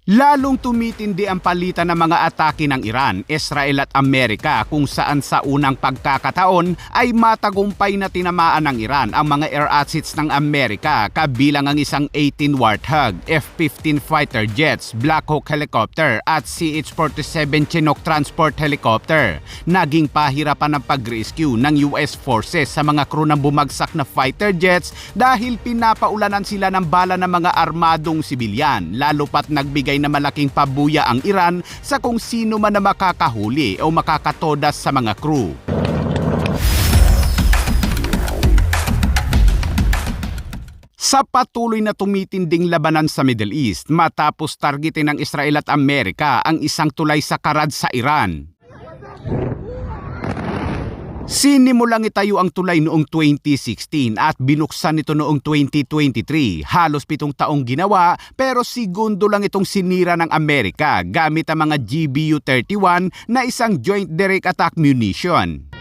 Lalong tumitindi ang palitan ng mga atake ng Iran, Israel at Amerika kung saan sa unang pagkakataon ay matagumpay na tinamaan ng Iran ang mga air assets ng Amerika kabilang ang isang 18 Warthog, F-15 fighter jets, Black Hawk helicopter at CH-47 Chinook transport helicopter. Naging pahirapan ang pag-rescue ng US forces sa mga crew ng bumagsak na fighter jets dahil pinapaulanan sila ng bala ng mga armadong sibilyan, lalo pat nagbigay na malaking pabuya ang Iran sa kung sino man na makakahuli o makakatodas sa mga crew. Sa patuloy na tumitinding labanan sa Middle East matapos targetin ng Israel at Amerika ang isang tulay sa Karad sa Iran. Sinimulang itayo ang tulay noong 2016 at binuksan ito noong 2023. Halos 7 taong ginawa pero segundo lang itong sinira ng Amerika gamit ang mga GBU-31 na isang Joint Direct Attack Munition.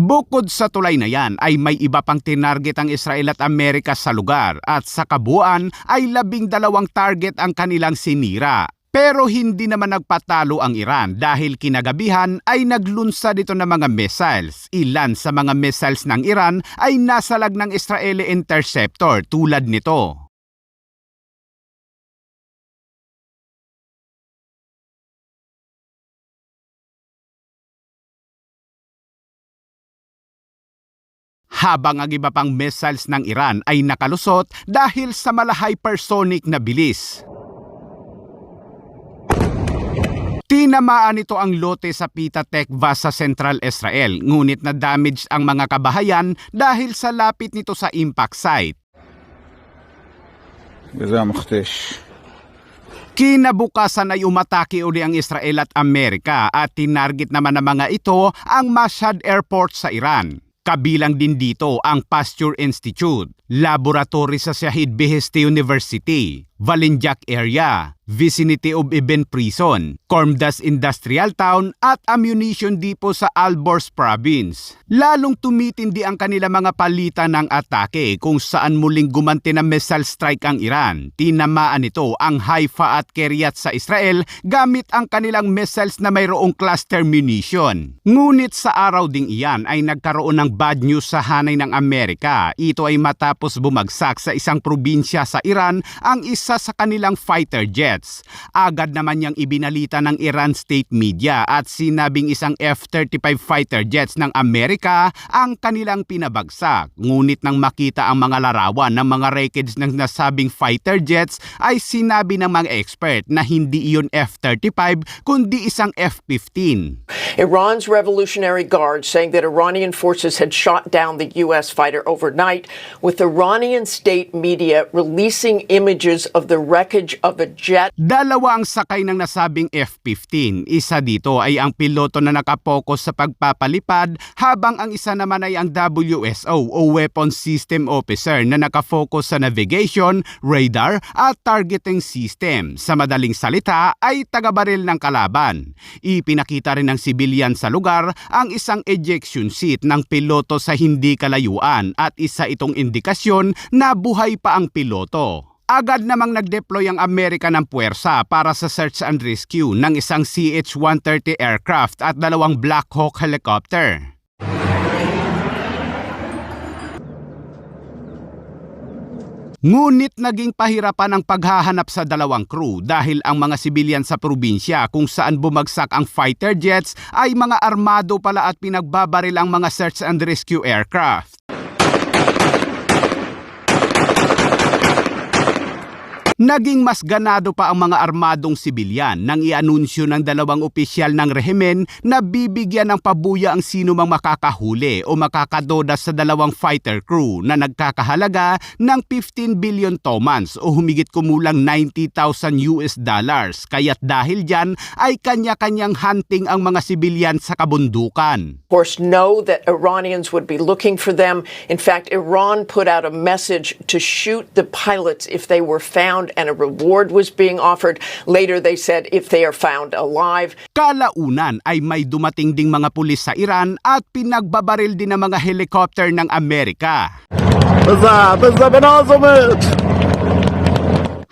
Bukod sa tulay na yan ay may iba pang tinarget ang Israel at Amerika sa lugar at sa kabuuan ay 12 target ang kanilang sinira. Pero hindi naman nagpatalo ang Iran dahil kinagabihan ay naglunsad ito ng mga missiles. Ilan sa mga missiles ng Iran ay nasalag ng Israeli interceptor tulad nito. Habang ang iba pang missiles ng Iran ay nakalusot dahil sa mala hypersonic na bilis. Tinamaan ito ang lote sa Pita Tekva sa Central Israel, ngunit na-damage ang mga kabahayan dahil sa lapit nito sa impact site. Kinabukasan ay umatake uli ang Israel at Amerika at tinarget naman ng mga ito ang Mashhad Airport sa Iran. Kabilang din dito ang Pasteur Institute, laboratory sa Shahid Beheshti University, Valinjak Area, vicinity of Ibn Prison, Kormdas Industrial Town at ammunition depot sa Alborz Province. Lalong tumitindi ang kanila mga palitan ng atake kung saan muling gumanti ng missile strike ang Iran. Tinamaan ito ang Haifa at Kiryat sa Israel gamit ang kanilang missiles na mayroong cluster munition. Ngunit sa araw ding iyan ay nagkaroon ng bad news sa hanay ng Amerika. Ito ay matapos bumagsak sa isang probinsya sa Iran ang isa sa kanilang fighter jets. Agad naman niyang ibinalita ng Iran state media at sinabing isang F-35 fighter jets ng Amerika ang kanilang pinabagsak. Ngunit nang makita ang mga larawan ng mga wreckage ng nasabing fighter jets ay sinabi ng mga expert na hindi iyon F-35 kundi isang F-15. Iran's Revolutionary Guard saying that Iranian forces had shot down the U.S. fighter overnight, with Iranian state media releasing images of the wreckage of a jet. Dalawa ang sakay ng nasabing F-15. Isa dito ay ang piloto na nakapokus sa pagpapalipad habang ang isa naman ay ang WSO o Weapons System Officer na nakafokus sa navigation, radar at targeting system. Sa madaling salita ay taga-baril ng kalaban. Ipinakita rin ng sibilyan sa lugar ang isang ejection seat ng piloto sa hindi kalayuan at isa itong indikasyon na buhay pa ang piloto. Agad namang nag-deploy ang Amerika ng puwersa para sa search and rescue ng isang CH-130 aircraft at 2 Black Hawk helicopter. Ngunit naging pahirapan ang paghahanap sa 2 crew dahil ang mga sibilyan sa probinsya kung saan bumagsak ang fighter jets ay mga armado pala at pinagbabaril ang mga search and rescue aircraft. Naging mas ganado pa ang mga armadong sibilyan nang i-anunsyo ng 2 opisyal ng rehimen na bibigyan ng pabuya ang sino mang makakahuli o makakadodas sa 2 fighter crew na nagkakahalaga ng 15 billion tomans o humigit kumulang $90,000. Kaya't dahil dyan ay kanya-kanyang hunting ang mga sibilyan sa kabundukan. Of course, know that Iranians would be looking for them. In fact, Iran put out a message to shoot the pilots if they were found found and a reward was being offered. Later, they said if they are found alive, Kalaunan ay may dumating ding mga pulis sa Iran at pinagbabaril din ng mga helicopter ng Amerika.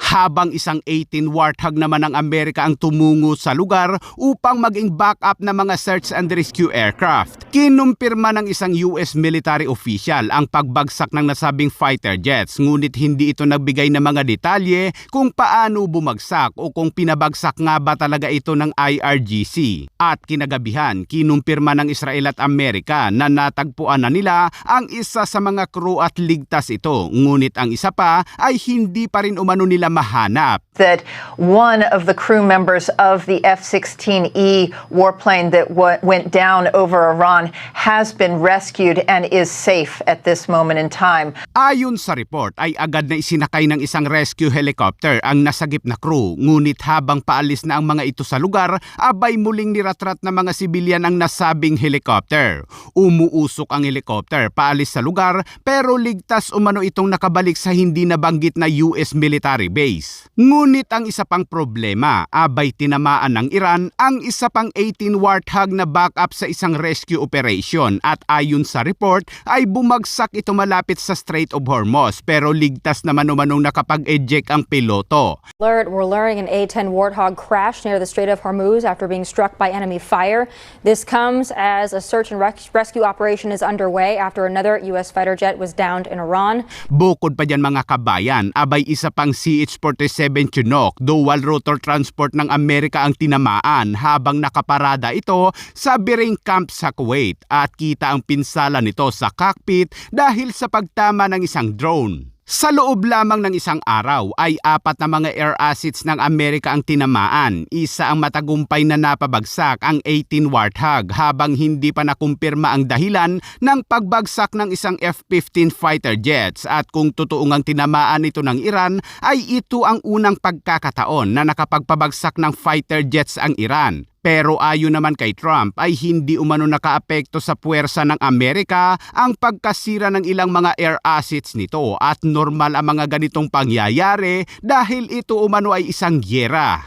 Habang isang 18 Warthog naman ng Amerika ang tumungo sa lugar upang maging backup ng mga search and rescue aircraft. Kinumpirma ng isang US military official ang pagbagsak ng nasabing fighter jets, ngunit hindi ito nagbigay ng mga detalye kung paano bumagsak o kung pinabagsak nga ba talaga ito ng IRGC. At kinagabihan, kinumpirma ng Israel at Amerika na natagpuan na nila ang isa sa mga crew at ligtas ito, ngunit ang isa pa ay hindi pa rin umano nila mahanap. That one of the crew members of the F-16E warplane that went down over Iran has been rescued and is safe at this moment in time. Ayon sa report ay agad na isinakay ng isang rescue helicopter ang nasagip na crew, ngunit habang paalis na ang mga ito sa lugar, abay muling niratrat ng mga sibilyan ang nasabing helicopter. Umuusok ang helicopter paalis sa lugar pero ligtas umano itong nakabalik sa hindi nabanggit na US military base. Ngunit ang isa pang problema, abay tinamaan ng Iran ang isa pang 18 Warthog na backup sa isang rescue operation at ayon sa report ay bumagsak ito malapit sa Strait of Hormuz pero ligtas naman umanong nakapag-eject ang piloto. We're learning an A-10 Warthog crashed near the Strait of Hormuz after being struck by enemy fire. This comes as a search and rescue operation is underway after another U.S. fighter jet was downed in Iran. Bukod pa dyan mga kabayan, abay isa pang CH-47 Chinook dual rotor transport ng Amerika ang tinamaan habang nakaparada ito sa Biring Camp sa Kuwait at kita ang pinsala nito sa cockpit dahil sa pagtama ng isang drone. Sa loob lamang ng isang araw ay 4 na mga air assets ng Amerika ang tinamaan. Isa ang matagumpay na napabagsak ang 18 Warthog habang hindi pa nakumpirma ang dahilan ng pagbagsak ng isang F-15 fighter jets at kung totoong ang tinamaan ito ng Iran ay ito ang unang pagkakataon na nakapagpabagsak ng fighter jets ang Iran. Pero ayon naman kay Trump ay hindi umano nakaapekto sa puwersa ng Amerika ang pagkasira ng ilang mga air assets nito at normal ang mga ganitong pangyayari dahil ito umano ay isang gyera.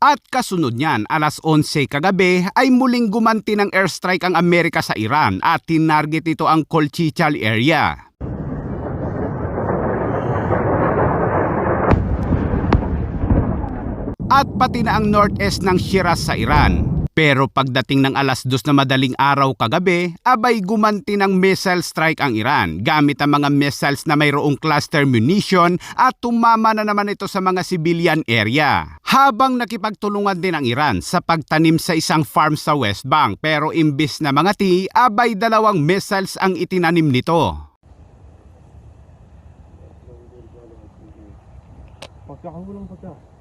At kasunod niyan, alas 11 kagabi ay muling gumanti ng airstrike ang Amerika sa Iran at tinarget ito ang Kolchichal area. At pati na ang northeast ng Shiraz sa Iran. Pero pagdating ng alas 2 na madaling araw kagabi, abay gumanti ng missile strike ang Iran gamit ang mga missiles na mayroong cluster munition at tumama na naman ito sa mga civilian area. Habang nakipagtulungan din ang Iran sa pagtanim sa isang farm sa West Bank pero imbis na mga abay 2 missiles ang itinanim nito. Pagkakahulong pagka.